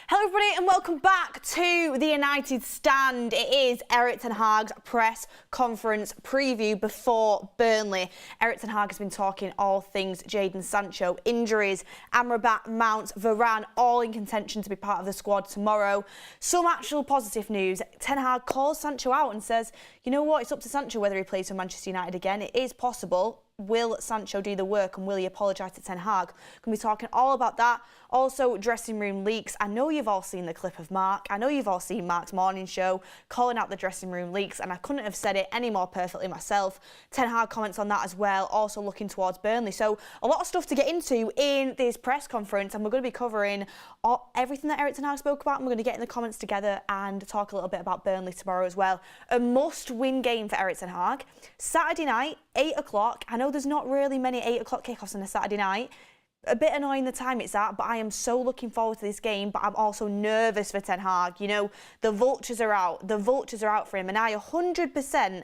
Hello everybody and welcome back to the United Stand. It is Erik ten Hag's press conference preview before Burnley. Erik ten Hag has been talking all things Jadon Sancho, injuries, Amrabat, Mount, Varane, all in contention to be part of the squad tomorrow. Some actual positive news. Ten Hag calls Sancho out and says, you know what, it's up to Sancho whether he plays for Manchester United again. It is possible. Will Sancho do the work and will he apologise to Ten Hag? We're going to be talking all about that. Also, dressing room leaks. I know you've all seen the clip of Mark. I know you've all seen Mark's morning show calling out the dressing room leaks, and I couldn't have said it any more perfectly myself. Ten Hag comments on that as well, also looking towards Burnley. So a lot of stuff to get into in this press conference, and we're going to be covering everything that Erik ten Hag spoke about, and we're going to get in the comments together and talk a little bit about Burnley tomorrow as well. A must-win game for Erik ten Hag. Saturday night, 8 o'clock. I know there's not really many 8 o'clock kickoffs on a Saturday night. A bit annoying the time it's at, but I am so looking forward to this game, but I'm also nervous for Ten Hag. You know, the vultures are out. The vultures are out for him, and I 100%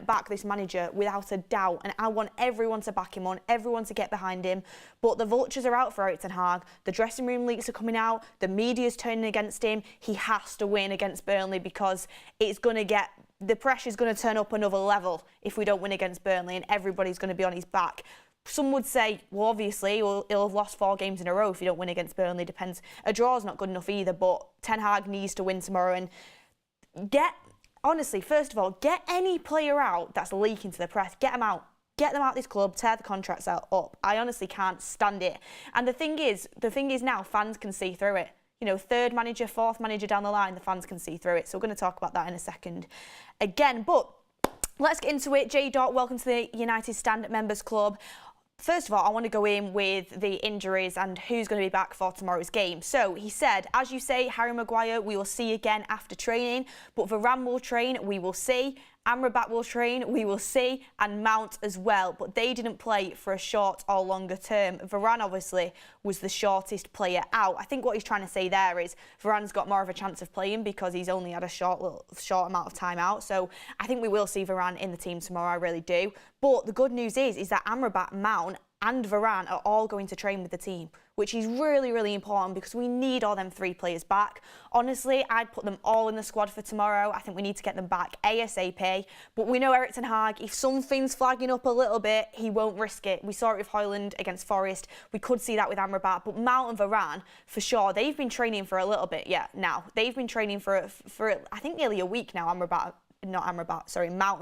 back this manager without a doubt, and I want everyone to back him on, everyone to get behind him. But the vultures are out for Erik ten Hag. The dressing room leaks are coming out. The media's turning against him. He has to win against Burnley because it's going to get... The pressure's going to turn up another level if we don't win against Burnley, and everybody's going to be on his back. Some would say, well, obviously, he'll have lost 4 games in a row if you don't win against Burnley. Depends. A draw's not good enough either, but Ten Hag needs to win tomorrow and honestly, first of all, get any player out that's leaking to the press. Get them out. Get them out of this club, tear the contracts up. I honestly can't stand it. And the thing is now fans can see through it. You know, 3rd manager, 4th manager down the line, the fans can see through it. So we're going to talk about that in a second again. But let's get into it. J. welcome to the United Stand Members Club. First of all, I want to go in with the injuries and who's going to be back for tomorrow's game. So he said, as you say, Harry Maguire, we will see again after training, but Varane will train, we will see. Amrabat will train, we will see, and Mount as well, but they didn't play for a short or longer term. Varane obviously was the shortest player out. I think what he's trying to say there is Varane's got more of a chance of playing because he's only had a short amount of time out. So I think we will see Varane in the team tomorrow, I really do. But the good news is that Amrabat, Mount and Varane are all going to train with the team, which is really, really important because we need all them 3 players back. Honestly, I'd put them all in the squad for tomorrow. I think we need to get them back ASAP. But we know Erik ten Hag, if something's flagging up a little bit, he won't risk it. We saw it with Højlund against Forest. We could see that with Amrabat. But Mount and Varane, for sure, they've been training for a little bit, now. They've been training for I think, nearly a week now, Mount and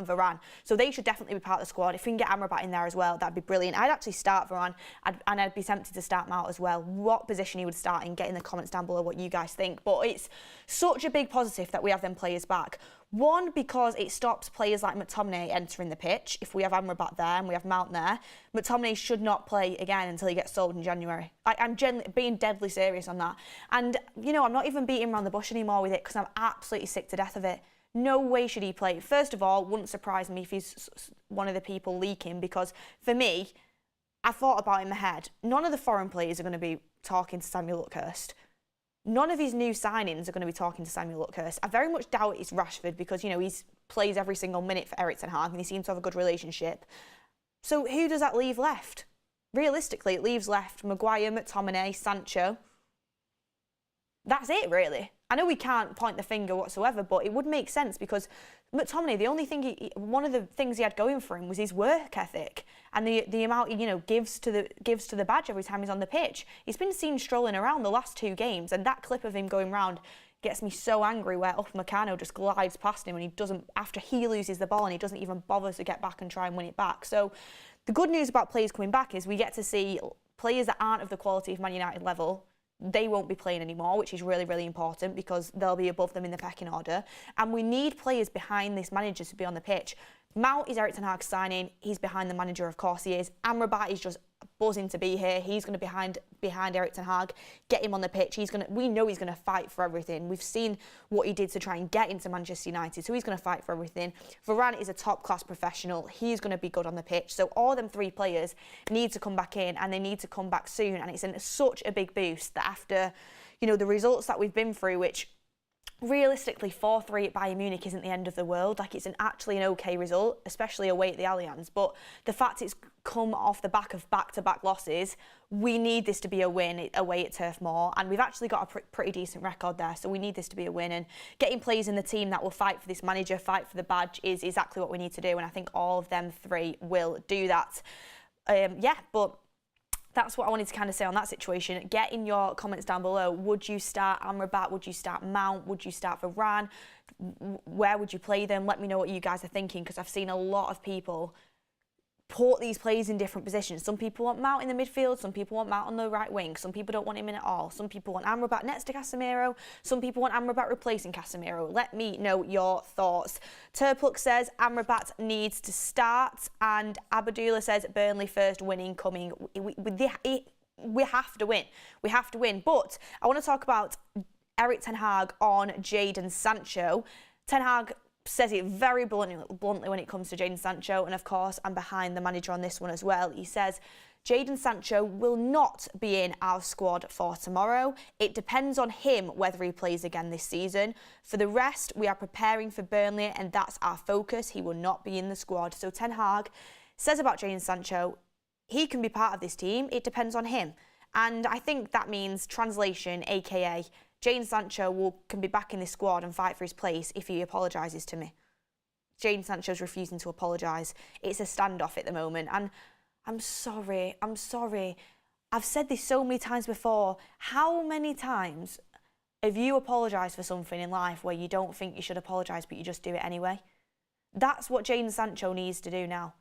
Varane. So they should definitely be part of the squad. If we can get Amrabat in there as well, that'd be brilliant. I'd actually start Varane, and I'd be tempted to start Mount as well. What position he would start in, get in the comments down below what you guys think. But it's such a big positive that we have them players back. One, because it stops players like McTominay entering the pitch. If we have Amrabat there and we have Mount there, McTominay should not play again until he gets sold in January. I'm being deadly serious on that. And, you know, I'm not even beating around the bush anymore with it because I'm absolutely sick to death of it. No way should he play. First of all, wouldn't surprise me if he's one of the people leaking because, for me, I thought about it in my head. None of the foreign players are going to be talking to Samuel Luckhurst. None of his new signings are going to be talking to Samuel Luckhurst. I very much doubt it's Rashford because, you know, he plays every single minute for Erik ten Hag and he seems to have a good relationship. So who does that leave left? Realistically, it leaves left Maguire, McTominay, Sancho. That's it, really. I know we can't point the finger whatsoever, but it would make sense because McTominay, the only thing one of the things he had going for him was his work ethic and the amount he, you know, gives to the badge every time he's on the pitch. He's been seen strolling around the last 2 games, and that clip of him going round gets me so angry where Upamecano just glides past him and he doesn't, after he loses the ball and he doesn't even bother to get back and try and win it back. So the good news about players coming back is we get to see players that aren't of the quality of Man United level. They won't be playing anymore, which is really, really important because they'll be above them in the pecking order. And we need players behind this manager to be on the pitch. Mount is Erik ten Hag's signing. He's behind the manager, of course he is. Amrabat is just buzzing to be here. He's going to be behind Erik ten Hag. Get him on the pitch. We know he's going to fight for everything. We've seen what he did to try and get into Manchester United, so he's going to fight for everything. Varane is a top-class professional. He's going to be good on the pitch. So all them 3 players need to come back in, and they need to come back soon. And it's such a big boost that after, you know, the results that we've been through, which realistically, 4-3 at Bayern Munich isn't the end of the world. Like, it's actually an okay result, especially away at the Allianz. But the fact it's come off the back of back-to-back losses, we need this to be a win away at Turf Moor. And we've actually got a pretty decent record there, so we need this to be a win. And getting players in the team that will fight for this manager, fight for the badge, is exactly what we need to do. And I think all of them three will do that. But that's what I wanted to kind of say on that situation. Get in your comments down below. Would you start Amrabat? Would you start Mount? Would you start Varane? Where would you play them? Let me know what you guys are thinking, because I've seen a lot of people put these players in different positions. Some people want Mount in the midfield. Some people want Mount on the right wing. Some people don't want him in at all. Some people want Amrabat next to Casemiro. Some people want Amrabat replacing Casemiro. Let me know your thoughts. Turpluk says Amrabat needs to start, and Abdullah says Burnley first winning coming. We have to win. We have to win. But I want to talk about Erik ten Hag on Jadon Sancho. Ten Hag says it very bluntly when it comes to Jadon Sancho, and of course I'm behind the manager on this one as well. He says Jadon Sancho will not be in our squad for tomorrow. It depends on him whether he plays again this season. For the rest, we are preparing for Burnley, and that's our focus. He will not be in the squad. So Ten Hag says about Jadon Sancho, he can be part of this team. It depends on him. And I think that means, translation, aka Jadon Sancho can be back in this squad and fight for his place if he apologises to me. Jadon Sancho's refusing to apologise. It's a standoff at the moment. And I'm sorry. I've said this so many times before. How many times have you apologised for something in life where you don't think you should apologise, but you just do it anyway? That's what Jadon Sancho needs to do now.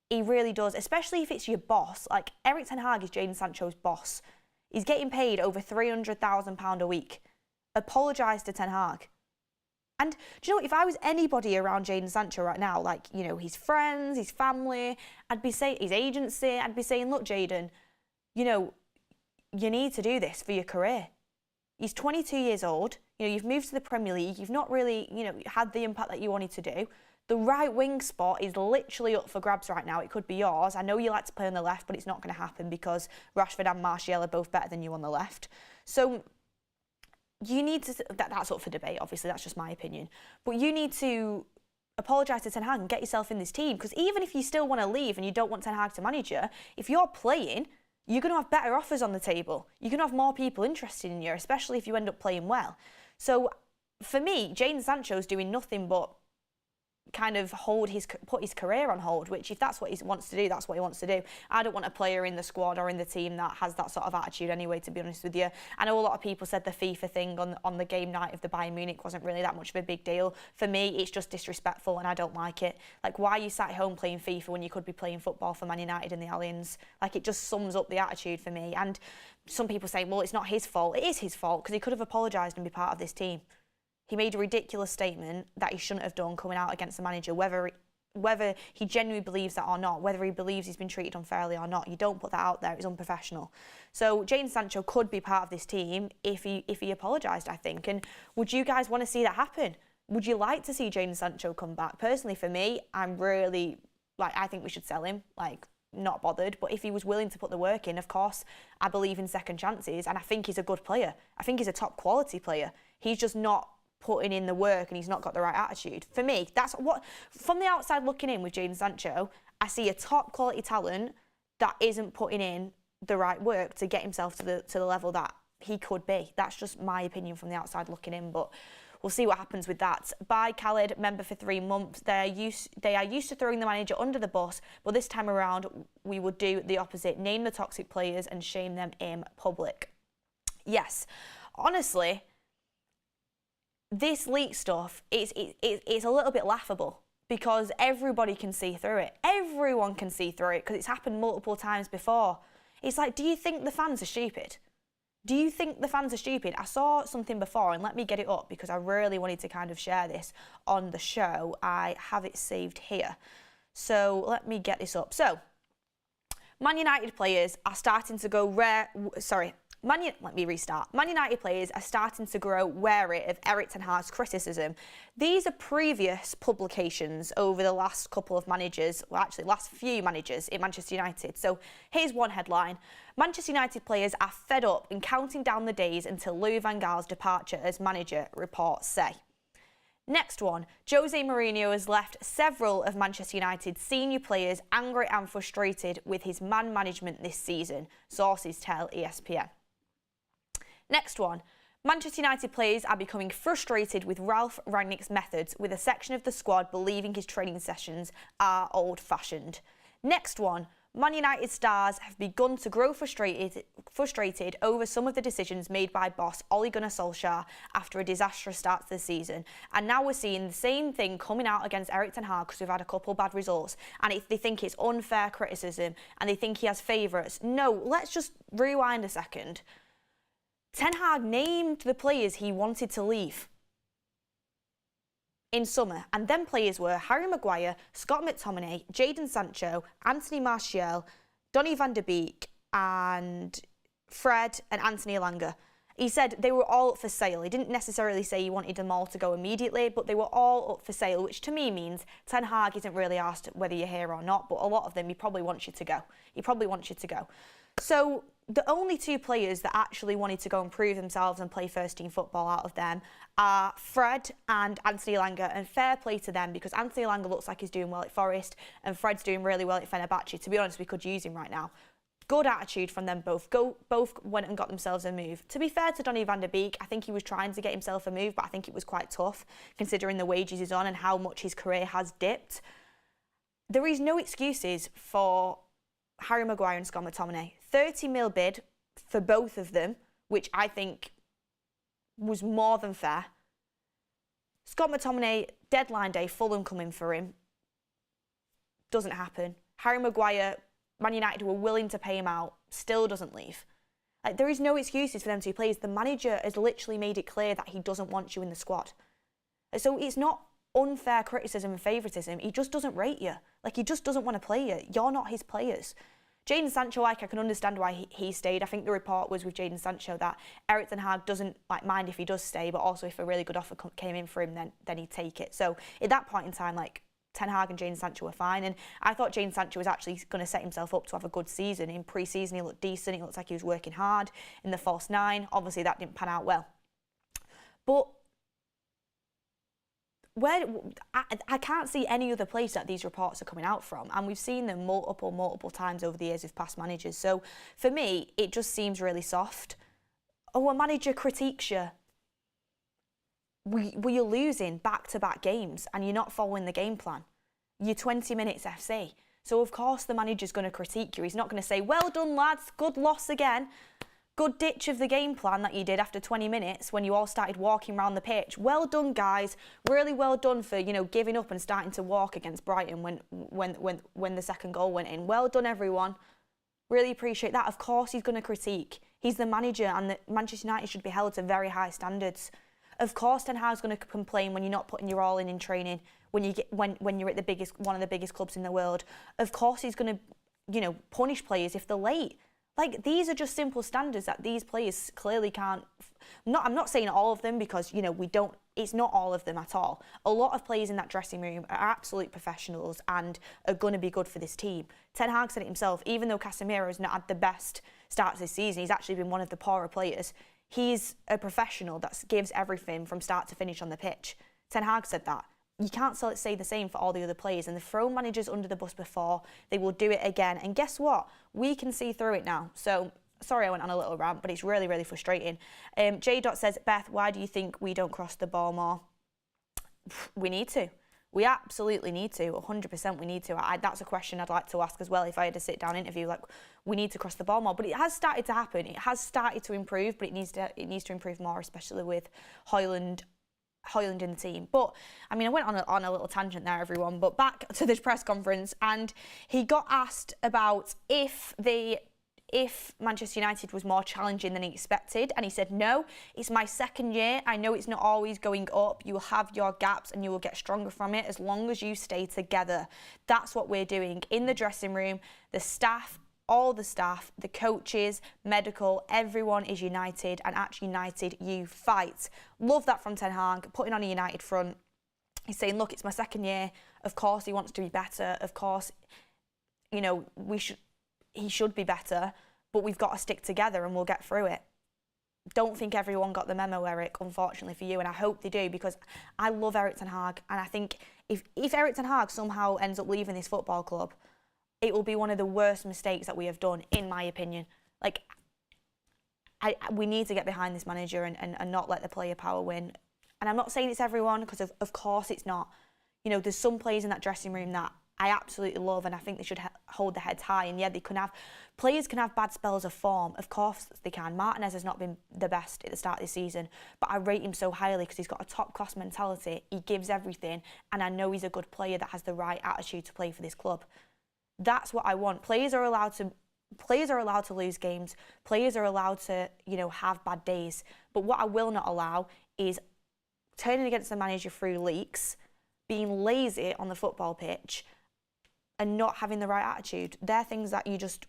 He really does, especially if it's your boss. Like, Erik ten Hag is Jadon Sancho's boss. He's getting paid over £300,000 a week. Apologise to Ten Hag. And do you know, if I was anybody around Jadon Sancho right now, like, you know, his friends, his family, I'd be saying, his agency, I'd be saying, look, Jadon, you know, you need to do this for your career. He's 22 years old. You know, you've moved to the Premier League. You've not really, you know, had the impact that you wanted to do. The right wing spot is literally up for grabs right now. It could be yours. I know you like to play on the left, but it's not going to happen because Rashford and Martial are both better than you on the left. So you need to, that's up for debate, obviously, that's just my opinion. But you need to apologise to Ten Hag and get yourself in this team, because even if you still want to leave and you don't want Ten Hag to manage you, if you're playing, you're going to have better offers on the table. You're going to have more people interested in you, especially if you end up playing well. So for me, Jadon Sancho's doing nothing but kind of put his career on hold, which if that's what he wants to do, that's what he wants to do. I don't want a player in the squad or in the team that has that sort of attitude anyway, to be honest with you. I know a lot of people said the FIFA thing on the game night of the Bayern Munich wasn't really that much of a big deal. For me, it's just disrespectful and I don't like it. Like, why are you sat at home playing FIFA when you could be playing football for Man United in the Allianz? Like, it just sums up the attitude for me. And some people say, well, it's not his fault. It is his fault, because he could have apologised and be part of this team. He made a ridiculous statement that he shouldn't have done coming out against the manager, whether he genuinely believes that or not, whether he believes he's been treated unfairly or not. You don't put that out there. It's unprofessional. So Jadon Sancho could be part of this team if he apologised, I think. And would you guys want to see that happen? Would you like to see Jadon Sancho come back? Personally, for me, I'm really, I think we should sell him. Not bothered. But if he was willing to put the work in, of course, I believe in second chances. And I think he's a good player. I think he's a top quality player. He's just not putting in the work and he's not got the right attitude. For me, that's what, from the outside looking in with Jadon Sancho, I see a top quality talent that isn't putting in the right work to get himself to the level that he could be. That's just my opinion from the outside looking in, but we'll see what happens with that. Bye, Khaled, member for 3 months. They are used to throwing the manager under the bus, but this time around we would do the opposite. Name the toxic players and shame them in public. Yes, honestly, this leak stuff, it's a little bit laughable because everybody can see through it. Everyone can see through it because it's happened multiple times before. It's like, do you think the fans are stupid? Do you think the fans are stupid? I saw something before, and let me get it up because I really wanted to kind of share this on the show. I have it saved here. So let me get this up. So, Man United players are starting to go Let me restart. Man United players are starting to grow wary of Erik ten Hag's criticism. These are previous publications over the last couple of managers, well actually last few managers in Manchester United. So here's one headline. Manchester United players are fed up and counting down the days until Louis van Gaal's departure as manager, reports say. Next one, Jose Mourinho has left several of Manchester United's senior players angry and frustrated with his man management this season, sources tell ESPN. Next one, Manchester United players are becoming frustrated with Ralf Rangnick's methods, with a section of the squad believing his training sessions are old-fashioned. Next one, Man United stars have begun to grow frustrated over some of the decisions made by boss Ole Gunnar Solskjaer after a disastrous start to the season. And now we're seeing the same thing coming out against Erik ten Hag because we've had a couple bad results. And they think it's unfair criticism and they think he has favourites. No, let's just rewind a second. Ten Hag named the players he wanted to leave in summer, and then players were Harry Maguire, Scott McTominay, Jadon Sancho, Anthony Martial, Donny van der Beek, and Fred and Anthony Elanga. He said they were all up for sale. He didn't necessarily say he wanted them all to go immediately, but they were all up for sale, which to me means Ten Hag isn't really asked whether you're here or not, but a lot of them he probably wants you to go. He probably wants you to go. So the only two players that actually wanted to go and prove themselves and play first-team football out of them are Fred and Anthony Elanga, and fair play to them because Anthony Elanga looks like he's doing well at Forest and Fred's doing really well at Fenerbahce. To be honest, we could use him right now. Good attitude from them both. Both went and got themselves a move. To be fair to Donny van der Beek, I think he was trying to get himself a move, but I think it was quite tough considering the wages he's on and how much his career has dipped. There is no excuses for Harry Maguire and Scott McTominay. 30 mil bid for both of them, which I think was more than fair. Scott McTominay, deadline day, Fulham coming for him. Doesn't happen. Harry Maguire, Man United were willing to pay him out, still doesn't leave. Like, there is no excuses for them two players. The manager has literally made it clear that he doesn't want you in the squad. So it's not unfair criticism and favouritism. He just doesn't rate you. Like, he just doesn't want to play you. You're not his players. Jadon Sancho, I can understand why he stayed. I think the report was with Jadon Sancho that Erik ten Hag doesn't mind if he does stay, but also if a really good offer came in for him, then he'd take it. So at that point in time, Ten Hag and Jadon Sancho were fine, and I thought Jadon Sancho was actually going to set himself up to have a good season. In pre-season, he looked decent. He looked like he was working hard in the false nine. Obviously, that didn't pan out well. But I can't see any other place that these reports are coming out from, and we've seen them multiple times over the years with past managers. So for me, it just seems really soft. Oh, a manager critiques you. You're losing back-to-back games and you're not following the game plan. You're 20 minutes FC. So of course the manager's going to critique you. He's not going to say, well done lads, good loss again. Good ditch of the game plan that you did after 20 minutes when you all started walking around the pitch. Well done, guys. Really well done for, giving up and starting to walk against Brighton when the second goal went in. Well done, everyone. Really appreciate that. Of course he's going to critique. He's the manager, and Manchester United should be held to very high standards. Of course Ten Hag's going to complain when you're not putting your all in training, when you're at one of the biggest clubs in the world. Of course he's going to, punish players if they're late. Like, these are just simple standards that these players clearly can't. I'm not saying all of them because, it's not all of them at all. A lot of players in that dressing room are absolute professionals and are going to be good for this team. Ten Hag said it himself, even though Casemiro has not had the best start to this season, he's actually been one of the poorer players. He's a professional that gives everything from start to finish on the pitch. Ten Hag said that. You can't say the same for all the other players, and they've thrown managers under the bus before. They will do it again, and guess what? We can see through it now. So, sorry I went on a little rant, but it's really, really frustrating. J. says, Beth, why do you think we don't cross the ball more? We need to. We absolutely need to. 100% we need to. That's a question I'd like to ask as well if I had a sit-down interview. We need to cross the ball more. But it has started to happen. It has started to improve, but it needs to improve more, especially with Højlund in the team. But I went on a little tangent there, everyone, but back to this press conference, and he got asked about if Manchester United was more challenging than he expected, and he said, no, it's my second year. I know it's not always going up. You will have your gaps and you will get stronger from it as long as you stay together. That's what we're doing in the dressing room. The staff all the staff, the coaches, medical, everyone is united, and at United you fight. Love that from Ten Hag, putting on a united front. He's saying, look, it's my second year. Of course he wants to be better. Of course, you know, he should be better, but we've got to stick together and we'll get through it. Don't think everyone got the memo, Eric, unfortunately for you, and I hope they do, because I love Eric Ten Hag, and I think if Eric Ten Hag somehow ends up leaving this football club, it will be one of the worst mistakes that we have done, in my opinion. Like, we need to get behind this manager and not let the player power win. And I'm not saying it's everyone, because of course it's not. You know, there's some players in that dressing room that I absolutely love, and I think they should hold their heads high. And yeah, players can have bad spells of form. Of course they can. Martinez has not been the best at the start of this season, but I rate him so highly because he's got a top-class mentality. He gives everything, and I know he's a good player that has the right attitude to play for this club. That's what I want. Players are allowed to lose games. Players are allowed to, you know, have bad days. But what I will not allow is turning against the manager through leaks, being lazy on the football pitch, and not having the right attitude. They're things that you just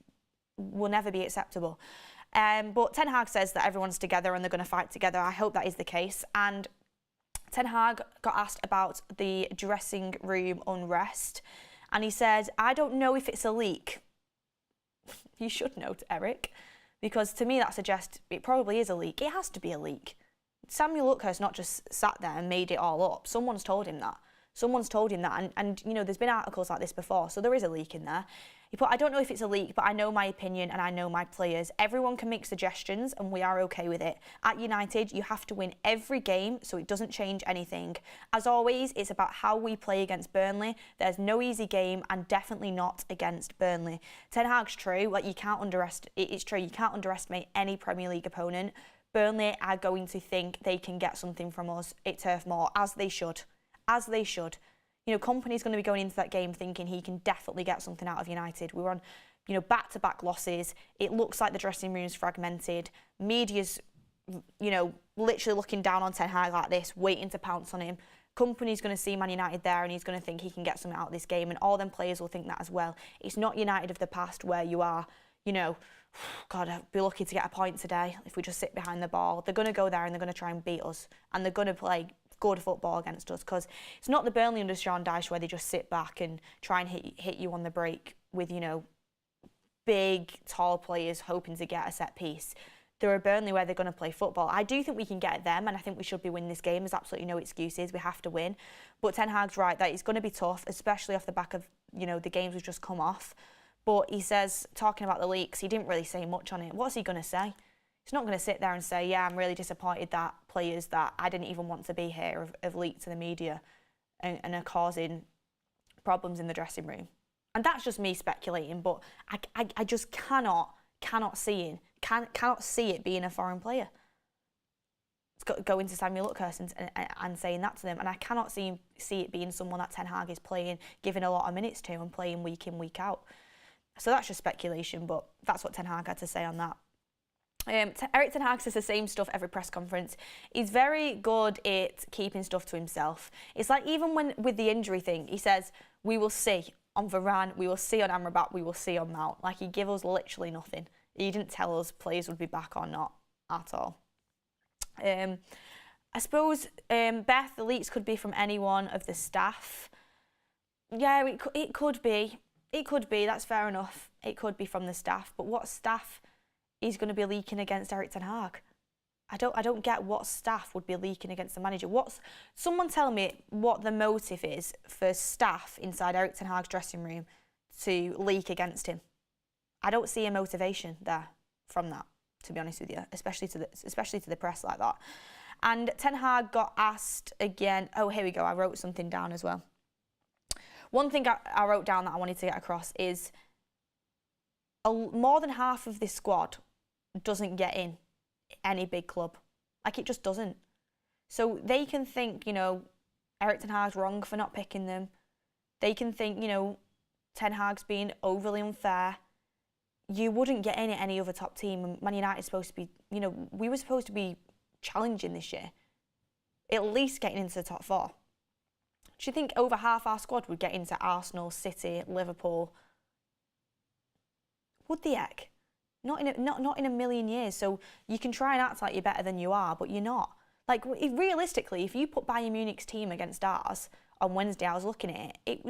will never be acceptable. But Ten Hag says that everyone's together and they're going to fight together. I hope that is the case. And Ten Hag got asked about the dressing room unrest, and he said, I don't know if it's a leak. You should know, Eric, because to me that suggests it probably is a leak. It has to be a leak. Samuel Luckhurst not just sat there and made it all up. Someone's told him that. And you know, there's been articles like this before, so there is a leak in there. He put, I don't know if it's a leak, but I know my opinion and I know my players. Everyone can make suggestions and we are okay with it. At United, you have to win every game, so it doesn't change anything. As always, it's about how we play against Burnley. There's no easy game, and definitely not against Burnley. Ten Hag's true, like it's true, you can't underestimate any Premier League opponent. Burnley are going to think they can get something from us at Turf Moor, as they should. As they should. You know, Kompany's going to be going into that game thinking he can definitely get something out of United. We were on, you know, back-to-back losses. It looks like the dressing room's fragmented. Media's, you know, literally looking down on Ten Hag like this, waiting to pounce on him. Company's going to see Man United there and he's going to think he can get something out of this game, and all them players will think that as well. It's not United of the past where you are, you know, God, I'd be lucky to get a point today if we just sit behind the ball. They're going to go there and they're going to try and beat us, and they're going to play good football against us, because it's not the Burnley under Sean Dyche where they just sit back and try and hit you on the break with, you know, big, tall players hoping to get a set piece. They're a Burnley where they're going to play football. I do think we can get them, and I think we should be winning this game. There's absolutely no excuses. We have to win. But Ten Hag's right that it's going to be tough, especially off the back of, you know, the games we've just come off. But he says, talking about the leaks, he didn't really say much on it. What's he going to say? He's not going to sit there and say, yeah, I'm really disappointed that players that I didn't even want to be here have leaked to the media and are causing problems in the dressing room. And that's just me speculating, but I just cannot see it being a foreign player. It's got to go into Samuel Luckhurst and saying that to them. And I cannot see it being someone that Ten Hag is playing, giving a lot of minutes to and playing week in, week out. So that's just speculation, but that's what Ten Hag had to say on that. Eric Ten Hag says the same stuff every press conference. He's very good at keeping stuff to himself. It's like even with the injury thing, he says, we will see on Varane, we will see on Amrabat, we will see on Mount. Like, he gave us literally nothing. He didn't tell us players would be back or not at all. I suppose, Beth, the leaks could be from any one of the staff. Yeah, it could be. It could be, that's fair enough. It could be from the staff, but what staff is going to be leaking against Eric Ten Hag? I don't get what staff would be leaking against the manager. Someone tell me what the motive is for staff inside Eric Ten Hag's dressing room to leak against him. I don't see a motivation there from that, to be honest with you, especially to the press like that. And Ten Hag got asked again. Oh, here we go. I wrote something down as well. One thing I wrote down that I wanted to get across is more than half of this squad doesn't get in any big club. Like, it just doesn't. So they can think, you know, Eric Ten Hag's wrong for not picking them. They can think, you know, Ten Hag's being overly unfair. You wouldn't get in at any other top team. Man United's supposed to be, you know, we were supposed to be challenging this year. At least getting into the top four. Do you think over half our squad would get into Arsenal, City, Liverpool? Would they, heck? Not in a million years. So you can try and act like you're better than you are, but you're not. Like, realistically, if you put Bayern Munich's team against ours on Wednesday, I was looking at it,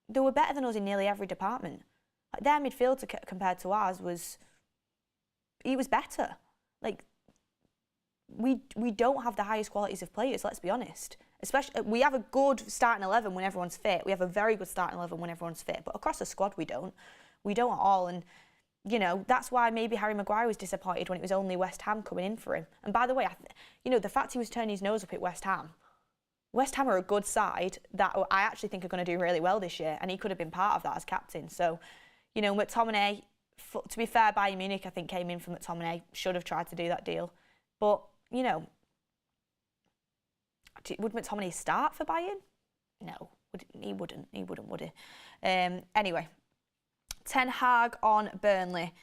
they were better than us in nearly every department. Like, their midfield compared to ours was better. Like, we don't have the highest qualities of players, let's be honest. Especially, we have a good starting 11 when everyone's fit. We have a very good starting 11 when everyone's fit. But across the squad, we don't. We don't at all. And, you know, that's why maybe Harry Maguire was disappointed when it was only West Ham coming in for him. And by the way, the fact he was turning his nose up at West Ham are a good side that I actually think are going to do really well this year. And he could have been part of that as captain. So, you know, McTominay, to be fair, Bayern Munich, I think, came in for McTominay, should have tried to do that deal. But, you know, would McTominay start for Bayern? No, he wouldn't, would he? Anyway, Ten Hag on Burnley.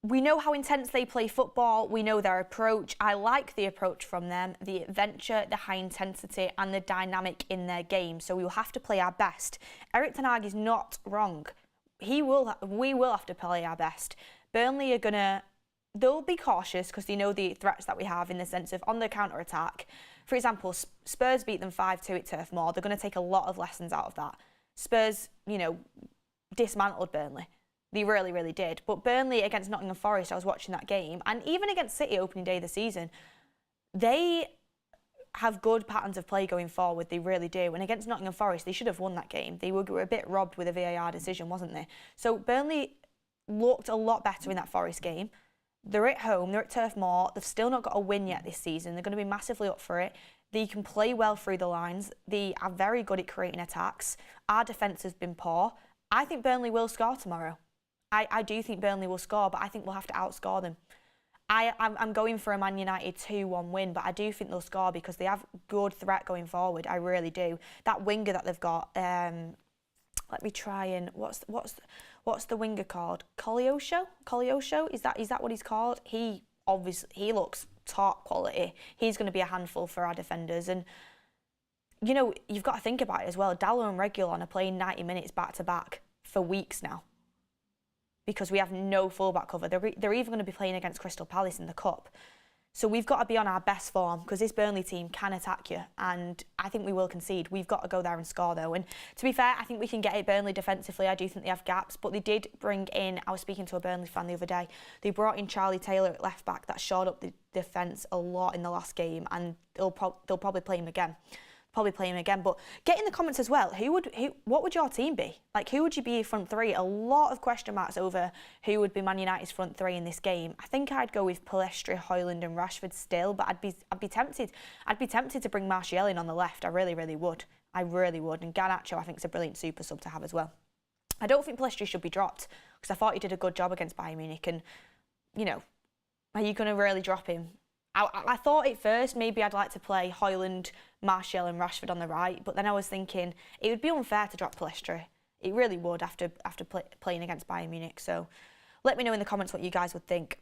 We know how intense they play football. We know their approach. I like the approach from them, the adventure, the high intensity and the dynamic in their game. So we will have to play our best. Erik Ten Hag is not wrong. We will have to play our best. Burnley they'll be cautious because they know the threats that we have in the sense of on the counter-attack. For example, Spurs beat them 5-2 at Turf Moor. They're going to take a lot of lessons out of that. Spurs, dismantled Burnley. They really, really did. But Burnley against Nottingham Forest, I was watching that game, and even against City opening day of the season, they have good patterns of play going forward. They really do. And against Nottingham Forest, they should have won that game. They were a bit robbed with a VAR decision, wasn't they? So Burnley looked a lot better in that Forest game. They're at home, they're at Turf Moor, they've still not got a win yet this season. They're going to be massively up for it. They can play well through the lines. They are very good at creating attacks. Our defence has been poor. I think Burnley will score tomorrow. I do think Burnley will score, but I think we'll have to outscore them. I'm going for a Man United 2-1 win, but I do think they'll score because they have good threat going forward. I really do. That winger that they've got, let me try and what's the winger called? Koleosho? Is that what he's called? He looks top quality. He's going to be a handful for our defenders. And you've got to think about it as well. Dallo and Reguilon are playing 90 minutes back to back for weeks now because we have no fullback cover. They're even going to be playing against Crystal Palace in the Cup. So we've got to be on our best form because this Burnley team can attack you, and I think we will concede. We've got to go there and score though. And to be fair, I think we can get it Burnley defensively. I do think they have gaps, but they did bring in, I was speaking to a Burnley fan the other day, they brought in Charlie Taylor at left back that shored up the defence a lot in the last game, and they'll probably play him again. But get in the comments as well, what would your team be? Like, who would you be front three? A lot of question marks over who would be Man United's front three in this game. I think I'd go with Pellistri, Højlund and Rashford still, but I'd be tempted to bring Martial in on the left. I really, really would. And Garnacho, I think, is a brilliant super sub to have as well. I don't think Pellistri should be dropped because I thought he did a good job against Bayern Munich, and are you going to really drop him? I thought at first maybe I'd like to play Højlund, Martial and Rashford on the right, but then I was thinking it would be unfair to drop Pellistri. It really would after playing against Bayern Munich. So let me know in the comments what you guys would think.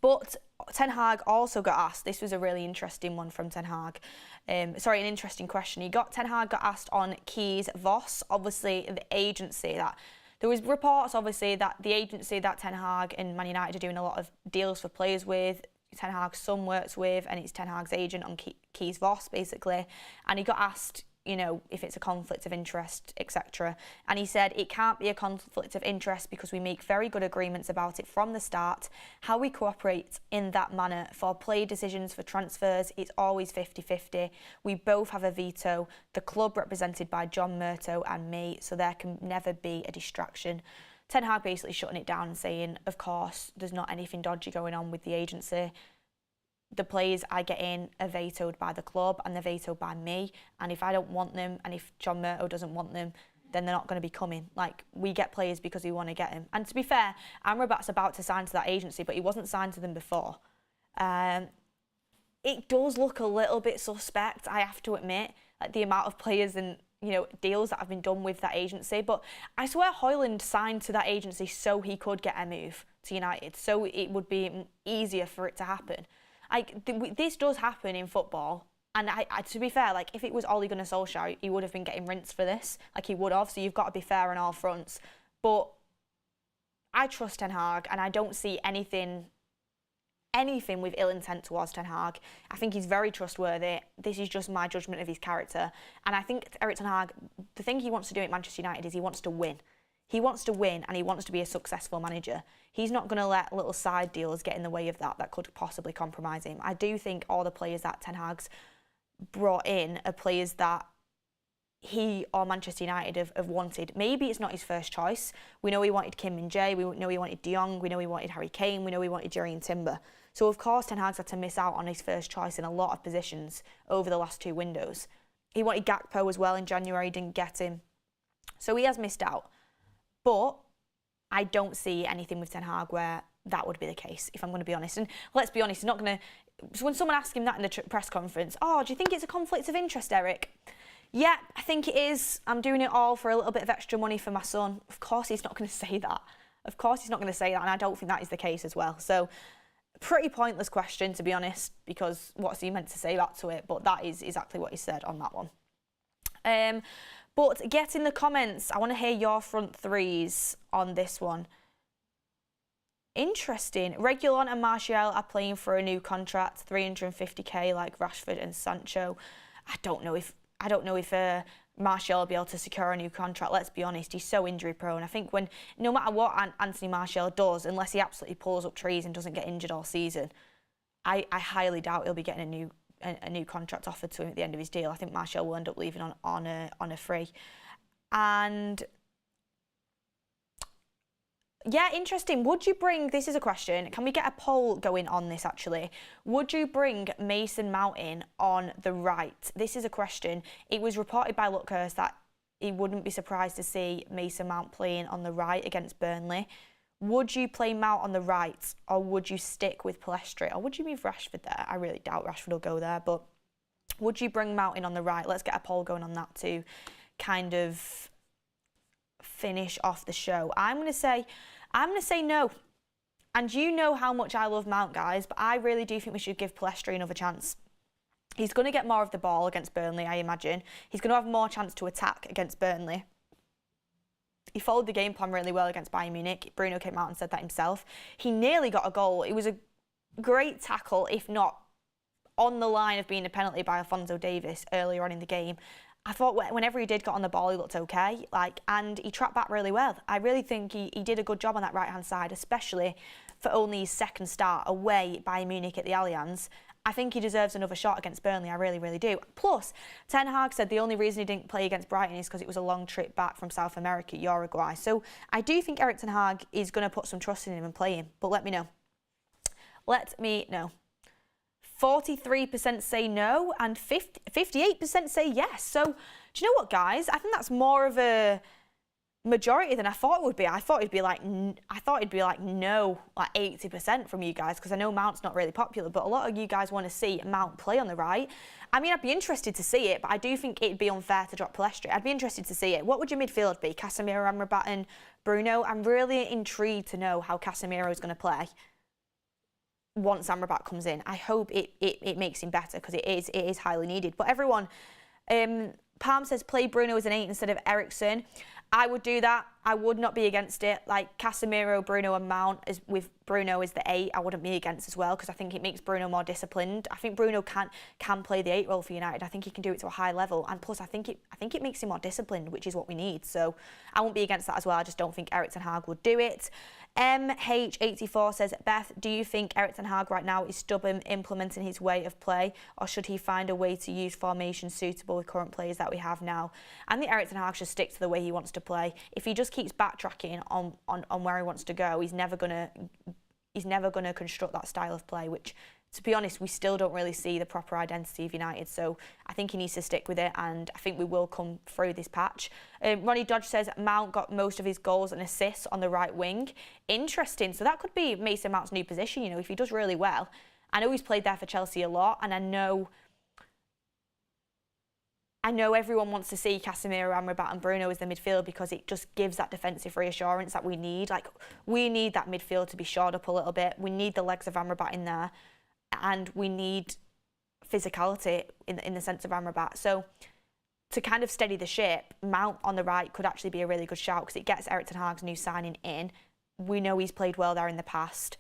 But Ten Hag also got asked, this was a really interesting one from Ten Hag, an interesting question. Ten Hag got asked on Keys Voss, obviously the agency that, there was reports obviously that the agency that Ten Hag and Man United are doing a lot of deals for players with, Ten Hag's son works with, and it's Ten Hag's agent on Keys Voss basically, and he got asked if it's a conflict of interest, etc. And he said it can't be a conflict of interest because we make very good agreements about it from the start. How we cooperate in that manner for play decisions, for transfers, it's always 50-50. We both have a veto, the club represented by John Murtough and me, so there can never be a distraction. Ten Hag basically shutting it down and saying, of course, there's not anything dodgy going on with the agency. The players I get in are vetoed by the club and they're vetoed by me. And if I don't want them, and if John Murtough doesn't want them, then they're not going to be coming. Like, we get players because we want to get them. And to be fair, Amrabat's about to sign to that agency, but he wasn't signed to them before. It does look a little bit suspect, I have to admit, like the amount of players and deals that have been done with that agency. But I swear Højlund signed to that agency so he could get a move to United, so it would be easier for it to happen. Like, this does happen in football, and I to be fair, like, if it was Ole Gunnar Solskjaer, he would have been getting rinsed for this, like he would have, so you've got to be fair on all fronts. But I trust Ten Hag, and I don't see anything with ill intent towards Ten Hag. I think he's very trustworthy. This is just my judgment of his character. And I think Erik Ten Hag, the thing he wants to do at Manchester United is he wants to win. He wants to win, and he wants to be a successful manager. He's not going to let little side deals get in the way of that could possibly compromise him. I do think all the players that Ten Hag's brought in are players that he or Manchester United have wanted. Maybe it's not his first choice. We know he wanted Kim Min-jae, we know he wanted De Jong, we know he wanted Harry Kane, we know he wanted Jurrien Timber. So of course Ten Hag's had to miss out on his first choice in a lot of positions over the last 2 windows. He wanted Gakpo as well in January, didn't get him. So he has missed out. But I don't see anything with Ten Hag where that would be the case, if I'm going to be honest. And let's be honest, he's not going to... So when someone asks him that in the press conference, oh, do you think it's a conflict of interest, Eric? Yeah, I think it is. I'm doing it all for a little bit of extra money for my son. Of course he's not going to say that. Of course he's not going to say that, and I don't think that is the case as well. So, pretty pointless question, to be honest, because what's he meant to say back to it? But that is exactly what he said on that one. But get in the comments. I want to hear your front threes on this one. Interesting. Reguilon and Martial are playing for a new contract, 350k like Rashford and Sancho. I don't know if Martial will be able to secure a new contract. Let's be honest, he's so injury prone. I think no matter what Anthony Martial does, unless he absolutely pulls up trees and doesn't get injured all season, I highly doubt he'll be getting a new contract offered to him at the end of his deal. I think Martial will end up leaving on a free. And yeah, interesting. Would you bring, this is a question, can we get a poll going on this actually? Would you bring Mason Mount in on the right? This is a question. It was reported by Luckhurst that he wouldn't be surprised to see Mason Mount playing on the right against Burnley. Would you play Mount on the right, or would you stick with Pellistri, or would you move Rashford there? I really doubt Rashford will go there, but would you bring Mount in on the right? Let's get a poll going on that to kind of finish off the show. I'm going to say no. And you know how much I love Mount, guys, but I really do think we should give Pellistri another chance. He's going to get more of the ball against Burnley, I imagine. He's going to have more chance to attack against Burnley. He followed the game plan really well against Bayern Munich. Bruno came out and said that himself. He nearly got a goal. It was a great tackle, if not on the line of being a penalty by Alphonso Davies earlier on in the game. I thought whenever he did get on the ball, he looked okay, and he trapped back really well. I really think he did a good job on that right-hand side, especially for only his second start away Bayern Munich at the Allianz. I think he deserves another shot against Burnley, I really, really do. Plus, Ten Hag said the only reason he didn't play against Brighton is because it was a long trip back from South America, Uruguay. So I do think Erik Ten Hag is going to put some trust in him and play him, but let me know. Let me know. 43% say no and 58% say yes. So do you know what, guys? I think that's more of a majority than I thought it would be. I thought it'd be like no, like 80% from you guys, because I know Mount's not really popular, but a lot of you guys want to see Mount play on the right. I mean, I'd be interested to see it, but I do think it'd be unfair to drop Pellistri. I'd be interested to see it. What would your midfield be? Casemiro, Amrabat and Bruno? I'm really intrigued to know how Casemiro is going to play once Amrabat comes in. I hope it makes him better, because it is highly needed. But everyone, Palm says play Bruno as an 8 instead of Eriksen. I would do that. I would not be against it. Like Casemiro, Bruno and Mount with Bruno as the 8, I wouldn't be against as well, because I think it makes Bruno more disciplined. I think Bruno can play the 8 role for United. I think he can do it to a high level, and plus I think it makes him more disciplined, which is what we need. So I won't be against that as well. I just don't think Erik Ten Hag would do it. MH84 says, Beth, do you think Erik Ten Hag right now is stubborn implementing his way of play, or should he find a way to use formations suitable with current players that we have now? I think Erik Ten Hag should stick to the way he wants to play. If he just keeps backtracking on where he wants to go, he's never gonna construct that style of play, which, to be honest, we still don't really see the proper identity of United. So I think he needs to stick with it, and I think we will come through this patch. Ronnie Dodge says Mount got most of his goals and assists on the right wing. Interesting. So that could be Mason Mount's new position, you know, if he does really well. I know he's played there for Chelsea a lot, and I know everyone wants to see Casemiro, Amrabat and Bruno as the midfield, because it just gives that defensive reassurance that we need. Like, we need that midfield to be shored up a little bit. We need the legs of Amrabat in there, and we need physicality in the sense of Amrabat. So to kind of steady the ship, Mount on the right could actually be a really good shout, because it gets Erik Ten Hag's new signing in. we know he's played well there in the past,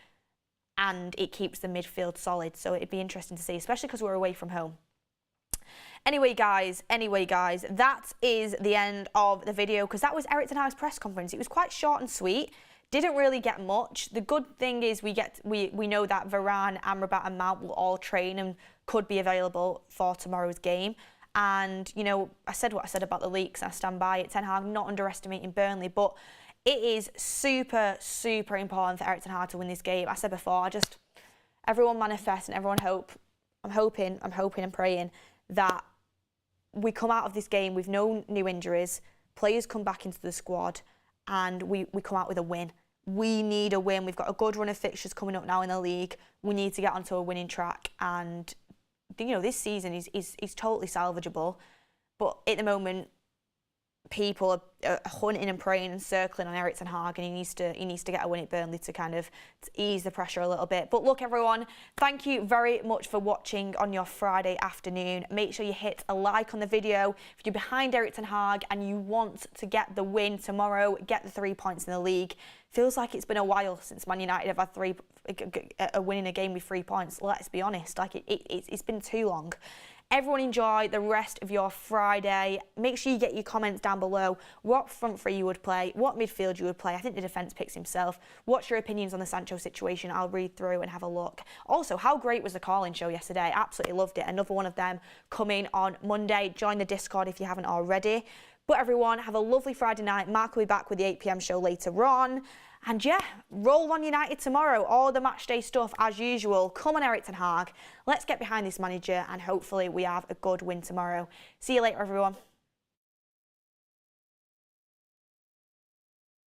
and it keeps the midfield solid. So it'd be interesting to see, especially because we're away from home. Anyway, guys, that is the end of the video, because that was Erik ten Hag's press conference. It was quite short and sweet. Didn't really get much. The good thing is we know that Varane, Amrabat and Mount will all train and could be available for tomorrow's game. And, you know, I said what I said about the leaks, and I stand by it. Ten Hag not underestimating Burnley, but it is super, super important for Erik ten Hag to win this game. I said before, everyone manifest and everyone hope. I'm hoping and praying that we come out of this game with no new injuries, players come back into the squad, and we come out with a win. We need a win. We've got a good run of fixtures coming up now in the league. We need to get onto a winning track, and you know, this season is totally salvageable. But at the moment, people are hunting and praying and circling on Erik ten Hag, and he needs to get a win at Burnley to kind of ease the pressure a little bit. But look, everyone, thank you very much for watching on your Friday afternoon. Make sure you hit a like on the video if you're behind Erik ten Hag and you want to get the win tomorrow, get the 3 points in the league. Feels like it's been a while since Man United have had a win in a game with 3 points. Let's be honest, like it's been too long. Everyone enjoy the rest of your Friday. Make sure you get your comments down below. What front three you would play, what midfield you would play. I think the defence picks himself. What's your opinions on the Sancho situation? I'll read through and have a look. Also, how great was the call-in show yesterday? Absolutely loved it. Another one of them coming on Monday. Join the Discord if you haven't already. But everyone, have a lovely Friday night. Mark will be back with the 8 PM show later on. And yeah, roll on United tomorrow. All the match day stuff as usual. Come on, Erik ten Hag. Let's get behind this manager and hopefully we have a good win tomorrow. See you later, everyone.